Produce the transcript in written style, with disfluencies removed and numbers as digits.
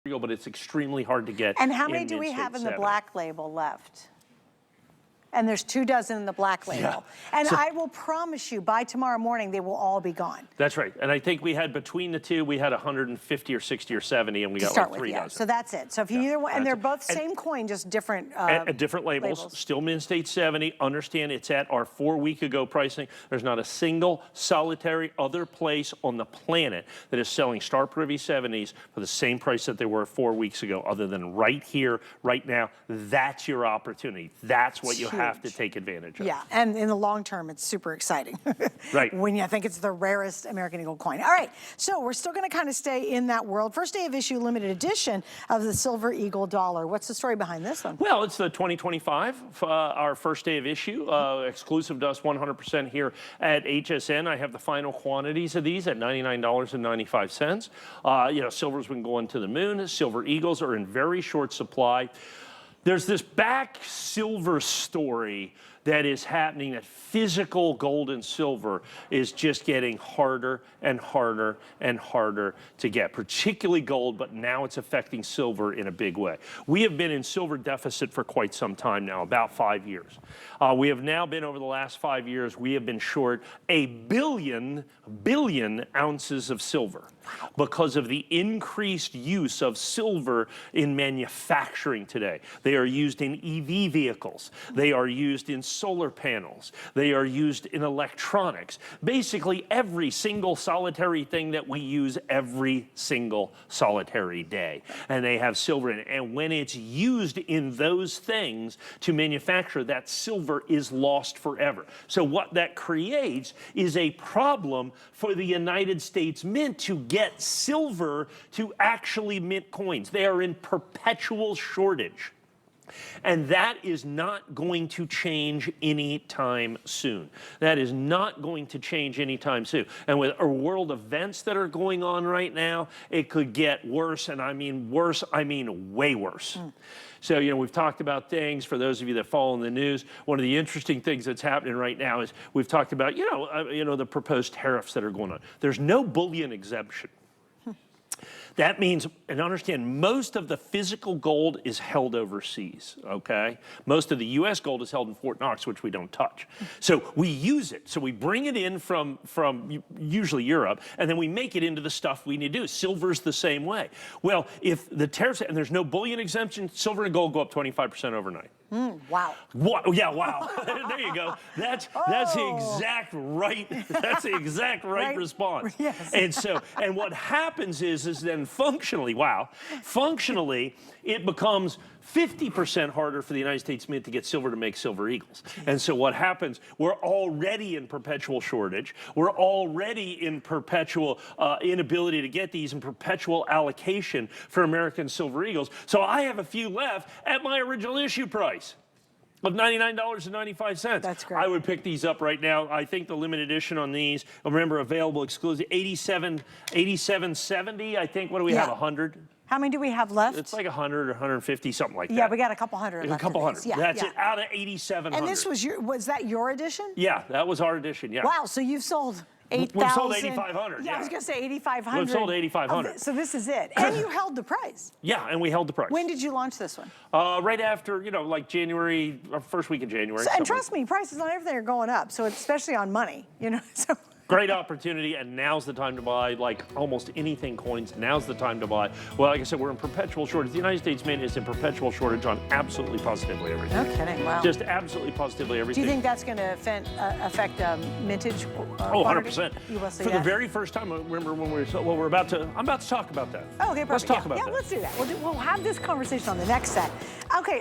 but it's extremely hard to get. And how many do we have in the black label left? And there's 24 in the black label. Yeah. And so, I will promise you, by tomorrow morning, they will all be gone. That's right. And I think we had, between the two, we had 150 or 60 or 70, and we got like 3 dozen. So that's it. So if you either one, and they're both same coin, just different different labels. Still Mint State 70. Understand it's at our 4-week-ago pricing. There's not a single solitary other place on the planet that is selling Star Privy 70s for the same price that they were 4 weeks ago, other than right here, right now. That's your opportunity. That's what you have to take advantage of. Yeah, and in the long term, it's super exciting. Right. When you think it's the rarest American Eagle coin. All right, so we're still going to kind of stay in that world. First day of issue, limited edition of the Silver Eagle dollar. What's the story behind this one? Well, it's the 2025, our first day of issue, exclusive to us 100% here at HSN. I have the final quantities of these at $99.95. You know, silver's been going to the moon. Silver Eagles are in very short supply. There's this back silver story that is happening, that physical gold and silver is just getting harder and harder and harder to get, particularly gold, but now it's affecting silver in a big way. We have been in silver deficit for quite some time now, about 5 years. We have now been, over the last 5 years, we have been short 1 billion ounces of silver because of the increased use of silver in manufacturing today. They are used in EV vehicles. They are used in solar panels. They are used in electronics. Basically, every single solitary thing that we use every single solitary day. And they have silver in it. And when it's used in those things to manufacture, that silver is lost forever. So what that creates is a problem for the United States Mint to get silver to actually mint coins. They are in perpetual shortage. And that is not going to change anytime soon. That is not going to change anytime soon. And with world events that are going on right now, it could get worse. And I mean worse, I mean way worse. So, you know, we've talked about things, for those of you that follow in the news, one of the interesting things that's happening right now is we've talked about, you know, the proposed tariffs that are going on. There's no bullion exemption. That means, and understand, most of the physical gold is held overseas, okay? Most of the U.S. gold is held in Fort Knox, which we don't touch. So we use it. So we bring it in from usually Europe, and then we make it into the stuff we need to do. Silver's the same way. Well, if the tariffs, and there's no bullion exemption, silver and gold go up 25% overnight. Wow. What? Yeah, wow. There you go. That's the exact right. That's the exact right response. Yes. And so, and what happens is then functionally, functionally, it becomes 50% harder for the United States Mint to get silver to make Silver Eagles. And so what happens, we're already in perpetual shortage. We're already in perpetual inability to get these, in perpetual allocation for American Silver Eagles. So I have a few left at my original issue price of $99.95. That's great. I would pick these up right now. I think the limited edition on these, remember, available exclusive, 87.70, I think. What do we have, 100? How many do we have left? It's like 100 or 150, something like that. Yeah, we got a couple hundred left. A couple hundred. Yeah, That's it, out of 8,700. And this was that your edition? Yeah, that was our edition, yeah. Wow, so you've sold 8,000. We've sold 8,500, Yeah, I was going to say 8,500. We've sold 8,500. So this is it. And you held the price. Yeah, and we held the price. When did you launch this one? Right after, you know, like January, or first week of January. So, and trust me, prices on everything are going up, so especially on money, you know. So. Great opportunity, and now's the time to buy, like almost anything coins. Now's the time to buy. Well, like I said, we're in perpetual shortage. The United States Mint is in perpetual shortage on absolutely positively everything. No kidding, wow. Just absolutely positively everything. Do you think that's going to affect mintage? Oh, 100%. You will see For that? the very first time, I remember when I'm about to talk about that. Oh, okay, perfect. Let's talk about that. Yeah, let's do that. We'll have this conversation on the next set. Okay,